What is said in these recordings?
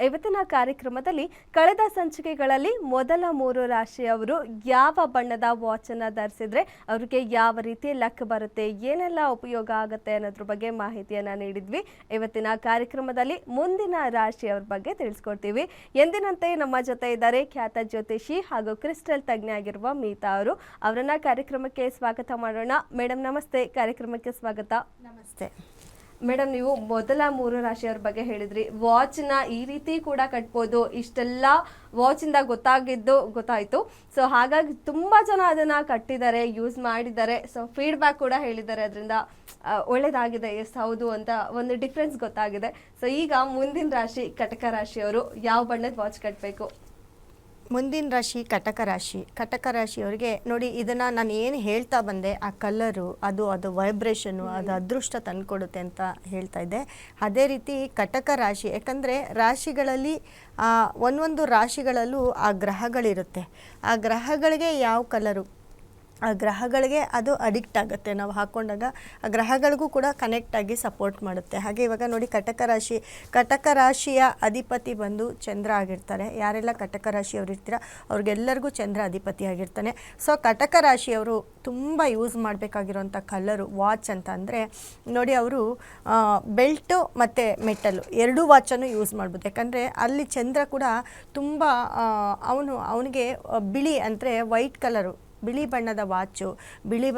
ಇವತ್ತಿನ ಕಾರ್ಯಕ್ರಮದಲ್ಲಿ ಕಳೆದ ಸಂಚಿಕೆಗಳಲ್ಲಿ ಮೊದಲ 3 ರಾಶಿಯವರು ಯಾವ ಬಣ್ಣದ ವಾಚ್ ಅನ್ನು ಧರಿಸಿದ್ರೆ ಅವರಿಗೆ ಯಾವ ರೀತಿ ಲಕ್ ಬರುತ್ತೆ, ಏನೆಲ್ಲ ಉಪಯೋಗ ಆಗುತ್ತೆ ಅನ್ನೋದ್ರ ಬಗ್ಗೆ ಮಾಹಿತಿಯನ್ನ ನೀಡಿದ್ವಿ. ಇವತ್ತಿನ ಕಾರ್ಯಕ್ರಮದಲ್ಲಿ ಮುಂದಿನ ರಾಶಿಯವರ ಬಗ್ಗೆ ತಿಳಿಸ್ಕೊಡ್ತೀವಿ. ಎಂದಿನಂತೆ ನಮ್ಮ ಜೊತೆ ಇದ್ದಾರೆ ಖ್ಯಾತ ಜ್ಯೋತಿಷಿ ಹಾಗೂ ಕ್ರಿಸ್ಟಲ್ ತಜ್ಞ ಆಗಿರುವ ಮೀತಾ ಅವರು. ಅವರನ್ನ ಕಾರ್ಯಕ್ರಮಕ್ಕೆ ಸ್ವಾಗತ ಮಾಡೋಣ. ಮೇಡಮ್ ನಮಸ್ತೆ, ಕಾರ್ಯಕ್ರಮಕ್ಕೆ ಸ್ವಾಗತ. ನಮಸ್ತೆ ಮೇಡಮ್, ನೀವು ಮೊದಲ 3 ರಾಶಿಯವರ ಬಗ್ಗೆ ಹೇಳಿದ್ರಿ. ವಾಚ್ನ ಈ ರೀತಿ ಕೂಡ ಕಟ್ಬೋದು, ಇಷ್ಟೆಲ್ಲ ವಾಚಿಂದ ಗೊತ್ತಾಯಿತು. ಸೊ ಹಾಗಾಗಿ ತುಂಬ ಜನ ಅದನ್ನು ಕಟ್ಟಿದ್ದಾರೆ, ಯೂಸ್ ಮಾಡಿದ್ದಾರೆ. ಸೊ ಫೀಡ್ಬ್ಯಾಕ್ ಕೂಡ ಹೇಳಿದ್ದಾರೆ, ಅದರಿಂದ ಒಳ್ಳೇದಾಗಿದೆ, ಎಸ್ ಹೌದು ಅಂತ ಒಂದು ಡಿಫ್ರೆನ್ಸ್ ಗೊತ್ತಾಗಿದೆ. ಸೊ ಈಗ ಮುಂದಿನ ರಾಶಿ ಕಟಕ ರಾಶಿಯವರು ಯಾವ ಬಣ್ಣದ ವಾಚ್ ಕಟ್ಟಬೇಕು? ಮುಂದಿನ ರಾಶಿ ಕಟಕ ರಾಶಿಯವರಿಗೆ ನೋಡಿ, ಇದನ್ನು ನಾನು ಏನು ಹೇಳ್ತಾ ಬಂದೆ, ಆ ಕಲರು ಅದು ವೈಬ್ರೇಷನ್ನು ಅದು ಅದೃಷ್ಟ ತಂದುಕೊಡುತ್ತೆ ಅಂತ ಹೇಳ್ತಾ ಇದ್ದೆ. ಅದೇ ರೀತಿ ಕಟಕ ರಾಶಿ, ಯಾಕಂದರೆ ರಾಶಿಗಳಲ್ಲಿ ಒಂದೊಂದು ರಾಶಿಗಳಲ್ಲೂ ಆ ಗ್ರಹಗಳಿರುತ್ತೆ. ಆ ಗ್ರಹಗಳಿಗೆ ಯಾವ ಕಲರು, ಆ ಗ್ರಹಗಳಿಗೆ ಅದು ಅಡಿಕ್ಟ್ ಆಗುತ್ತೆ. ನಾವು ಹಾಕ್ಕೊಂಡಾಗ ಆ ಗ್ರಹಗಳಿಗೂ ಕೂಡ ಕನೆಕ್ಟ್ ಆಗಿ ಸಪೋರ್ಟ್ ಮಾಡುತ್ತೆ. ಹಾಗೆ ಇವಾಗ ನೋಡಿ, ಕಟಕ ರಾಶಿಯ ಅಧಿಪತಿ ಬಂದು ಚಂದ್ರ ಆಗಿರ್ತಾರೆ. ಯಾರೆಲ್ಲ ಕಟಕ ರಾಶಿಯವರು ಇರ್ತೀರ ಅವ್ರಿಗೆಲ್ಲರಿಗೂ ಚಂದ್ರ ಅಧಿಪತಿ ಆಗಿರ್ತಾನೆ. ಸೊ ಕಟಕ ರಾಶಿಯವರು ತುಂಬ ಯೂಸ್ ಮಾಡಬೇಕಾಗಿರೋಂಥ ಕಲರು ವಾಚ್ ಅಂತ ಅಂದರೆ ನೋಡಿ, ಅವರು ಬೆಲ್ಟು ಮತ್ತು ಮೆಟಲು ಎರಡೂ ವಾಚನ್ನು ಯೂಸ್ ಮಾಡ್ಬೋದು. ಯಾಕಂದರೆ ಅಲ್ಲಿ ಚಂದ್ರ ಕೂಡ ತುಂಬ ಅವನಿಗೆ ಬಿಳಿ ಅಂದರೆ ವೈಟ್ ಕಲರು, ಬಿಳಿ ಬಣ್ಣದ ವಾಚು, ಬಿಳಿ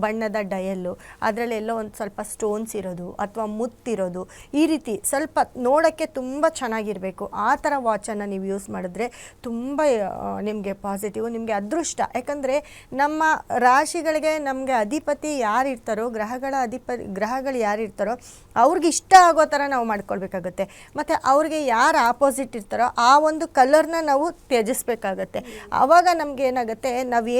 ಬಣ್ಣದ ಡಯಲ್ಲು, ಅದರಲ್ಲಿ ಎಲ್ಲೋ ಒಂದು ಸ್ವಲ್ಪ ಸ್ಟೋನ್ಸ್ ಇರೋದು ಅಥವಾ ಮುತ್ತಿರೋದು, ಈ ರೀತಿ ಸ್ವಲ್ಪ ನೋಡೋಕ್ಕೆ ತುಂಬ ಚೆನ್ನಾಗಿರಬೇಕು. ಆ ಥರ ವಾಚನ್ನು ನೀವು ಯೂಸ್ ಮಾಡಿದ್ರೆ ತುಂಬ ನಿಮಗೆ ಪಾಸಿಟಿವ್, ನಿಮಗೆ ಅದೃಷ್ಟ. ಯಾಕಂದರೆ ನಮ್ಮ ರಾಶಿಗಳಿಗೆ ನಮಗೆ ಅಧಿಪತಿ ಯಾರಿರ್ತಾರೋ, ಗ್ರಹಗಳು ಯಾರಿರ್ತಾರೋ ಅವ್ರಿಗೆ ಇಷ್ಟ ಆಗೋ ಥರ ನಾವು ಮಾಡ್ಕೊಳ್ಬೇಕಾಗತ್ತೆ. ಮತ್ತು ಅವ್ರಿಗೆ ಯಾರು ಆಪೋಸಿಟ್ ಇರ್ತಾರೋ ಆ ಒಂದು ಕಲರ್ನ ನಾವು ತ್ಯಜಿಸ್ಬೇಕಾಗತ್ತೆ. ಆವಾಗ ನಮ್ಗೆ ಏನಾಗುತ್ತೆ, ನಾವು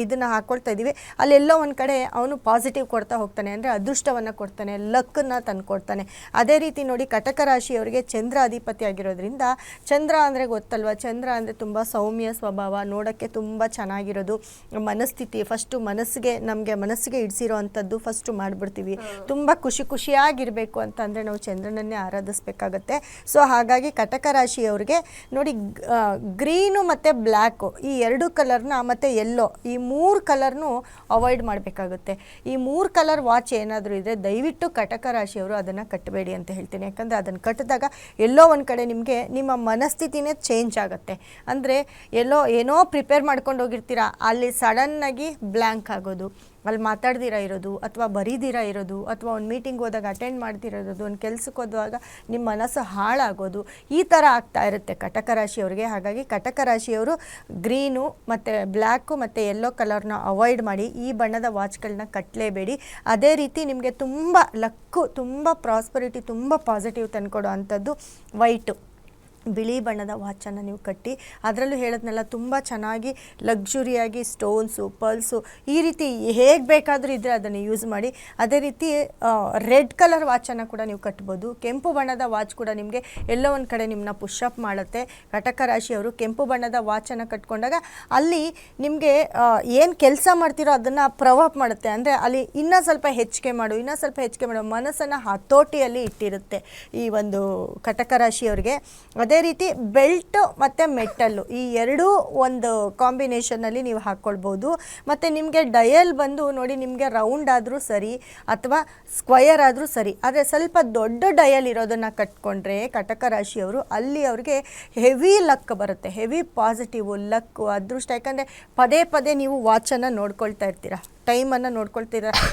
ಇದನ್ನು ಹಾಕ್ಕೊಳ್ತಾ ಇದ್ದೀವಿ, ಅಲ್ಲೆಲ್ಲೋ ಒಂದು ಕಡೆ ಅವನು ಪಾಸಿಟಿವ್ ಕೊಡ್ತಾ ಹೋಗ್ತಾನೆ, ಅಂದರೆ ಅದೃಷ್ಟವನ್ನು ಕೊಡ್ತಾನೆ, ಲಕ್ಕನ್ನು ತಂದು ಕೊಡ್ತಾನೆ. ಅದೇ ರೀತಿ ನೋಡಿ, ಕಟಕ ರಾಶಿಯವರಿಗೆ ಚಂದ್ರ ಅಧಿಪತಿ ಆಗಿರೋದ್ರಿಂದ, ಚಂದ್ರ ಅಂದರೆ ಗೊತ್ತಲ್ವ, ಚಂದ್ರ ಅಂದರೆ ತುಂಬ ಸೌಮ್ಯ ಸ್ವಭಾವ, ನೋಡೋಕ್ಕೆ ತುಂಬ ಚೆನ್ನಾಗಿರೋದು, ಮನಸ್ಥಿತಿ ಫಸ್ಟು ನಮಗೆ ಮನಸ್ಸಿಗೆ ಇಡಿಸಿರೋ ಅಂಥದ್ದು ಫಸ್ಟು ಮಾಡಿಬಿಡ್ತೀವಿ. ತುಂಬ ಖುಷಿಯಾಗಿರಬೇಕು ಅಂತಂದರೆ ನಾವು ಚಂದ್ರನನ್ನೇ ಆರಾಧಿಸ್ಬೇಕಾಗತ್ತೆ. ಸೊ ಹಾಗಾಗಿ ಕಟಕ ರಾಶಿಯವರಿಗೆ ನೋಡಿ, ಗ್ರೀನು ಮತ್ತು ಬ್ಲ್ಯಾಕು ಈ ಎರಡು ಕಲರ್ನ ಮತ್ತು ಎಲ್ಲೋ ಈ 3 ಕಲರ್ನು ಅವಾಯ್ಡ್ ಮಾಡಬೇಕಾಗುತ್ತೆ. ಈ 3 ಕಲರ್ ವಾಚ್ ಏನಾದರೂ ಇದ್ದರೆ ದಯವಿಟ್ಟು ಕಟಕ ರಾಶಿಯವರು ಅದನ್ನು ಕಟ್ಟಬೇಡಿ ಅಂತ ಹೇಳ್ತೀನಿ. ಯಾಕಂದರೆ ಅದನ್ನು ಕಟ್ಟಿದಾಗ ಎಲ್ಲೋ ಒಂದು ಕಡೆ ನಿಮಗೆ ನಿಮ್ಮ ಮನಸ್ಥಿತಿನೇ ಚೇಂಜ್ ಆಗುತ್ತೆ. ಅಂದರೆ ಏನೋ ಪ್ರಿಪೇರ್ ಮಾಡ್ಕೊಂಡು ಹೋಗಿರ್ತೀರ, ಅಲ್ಲಿ ಸಡನ್ನಾಗಿ ಬ್ಲ್ಯಾಂಕ್ ಆಗೋದು, ಅಲ್ಲಿ ಮಾತಾಡ್ದಿರ ಇರೋದು ಅಥವಾ ಬರೀದಿರ ಇರೋದು, ಅಥವಾ ಒಂದು ಮೀಟಿಂಗ್ ಹೋದಾಗ ಅಟೆಂಡ್ ಮಾಡ್ತಿರೋದು, ಒಂದು ಕೆಲ್ಸಕ್ಕೆ ಹೋದಾಗ ನಿಮ್ಮ ಮನಸ್ಸು ಹಾಳಾಗೋದು, ಈ ಥರ ಆಗ್ತಾ ಇರುತ್ತೆ ಕಟಕ ರಾಶಿಯವರಿಗೆ. ಹಾಗಾಗಿ ಕಟಕ ರಾಶಿಯವರು ಗ್ರೀನು ಮತ್ತು ಬ್ಲ್ಯಾಕು ಮತ್ತು ಯೆಲ್ಲೋ ಕಲರ್ನ ಅವಾಯ್ಡ್ ಮಾಡಿ ಈ ಬಣ್ಣದ ವಾಚ್ಗಳನ್ನ ಕಟ್ಟಲೇಬೇಡಿ. ಅದೇ ರೀತಿ ನಿಮಗೆ ತುಂಬ ಲಕ್ಕು, ತುಂಬ ಪ್ರಾಸ್ಪರಿಟಿ, ತುಂಬ ಪಾಸಿಟಿವ್ ತಂದುಕೊಡೋ ಅಂಥದ್ದು ವೈಟು, ಬಿಳಿ ಬಣ್ಣದ ವಾಚನ್ನು ನೀವು ಕಟ್ಟಿ, ಅದರಲ್ಲೂ ಹೇಳೋದ್ನೆಲ್ಲ ತುಂಬ ಚೆನ್ನಾಗಿ ಲಕ್ಸುರಿಯಾಗಿ ಸ್ಟೋನ್ಸು, ಪರ್ಲ್ಸು ಈ ರೀತಿ ಹೇಗೆ ಬೇಕಾದರೂ ಇದ್ದರೆ ಅದನ್ನು ಯೂಸ್ ಮಾಡಿ. ಅದೇ ರೀತಿ ರೆಡ್ ಕಲರ್ ವಾಚನ್ನು ಕೂಡ ನೀವು ಕಟ್ಬೋದು. ಕೆಂಪು ಬಣ್ಣದ ವಾಚ್ ಕೂಡ ನಿಮಗೆ ಎಲ್ಲೋ ಒಂದು ಕಡೆ ನಿಮ್ಮನ್ನ ಪುಷಪ್ ಮಾಡುತ್ತೆ. ಕಟಕ ರಾಶಿಯವರು ಕೆಂಪು ಬಣ್ಣದ ವಾಚನ್ನು ಕಟ್ಕೊಂಡಾಗ ಅಲ್ಲಿ ನಿಮಗೆ ಏನು ಕೆಲಸ ಮಾಡ್ತೀರೋ ಅದನ್ನು ಪ್ರವಾಹ ಮಾಡುತ್ತೆ. ಅಂದರೆ ಅಲ್ಲಿ ಇನ್ನೂ ಸ್ವಲ್ಪ ಹೆಚ್ಚಿಗೆ ಮಾಡು ಮನಸ್ಸನ್ನು ಹತೋಟಿಯಲ್ಲಿ ಇಟ್ಟಿರುತ್ತೆ ಈ ಒಂದು ಕಟಕ ರಾಶಿಯವರಿಗೆ. ಅದೇ ರೀತಿ ಬೆಲ್ಟ್ ಮತ್ತು ಮೆಟಲ್ಲು ಈ ಎರಡೂ ಒಂದು ಕಾಂಬಿನೇಷನಲ್ಲಿ ನೀವು ಹಾಕ್ಕೊಳ್ಬೋದು. ಮತ್ತು ನಿಮಗೆ ಡಯಲ್ ಬಂದು ನೋಡಿ, ನಿಮಗೆ ರೌಂಡ್ ಆದರೂ ಸರಿ ಅಥವಾ ಸ್ಕ್ವಯರ್ ಆದರೂ ಸರಿ, ಆದರೆ ಸ್ವಲ್ಪ ದೊಡ್ಡ ಡಯಲ್ ಇರೋದನ್ನು ಕಟ್ಕೊಂಡ್ರೆ ಕಟಕ ರಾಶಿಯವರು ಅಲ್ಲಿ ಅವ್ರಿಗೆ ಹೆವಿ ಲಕ್ ಬರುತ್ತೆ, ಹೆವಿ ಪಾಸಿಟಿವ್ ಲಕ್ಕು, ಅದೃಷ್ಟ. ಯಾಕಂದರೆ ಪದೇ ನೀವು ವಾಚನ್ನು ನೋಡ್ಕೊಳ್ತಾ ಇರ್ತೀರ, ಟೈಮನ್ನು ನೋಡ್ಕೊಳ್ತೀರ.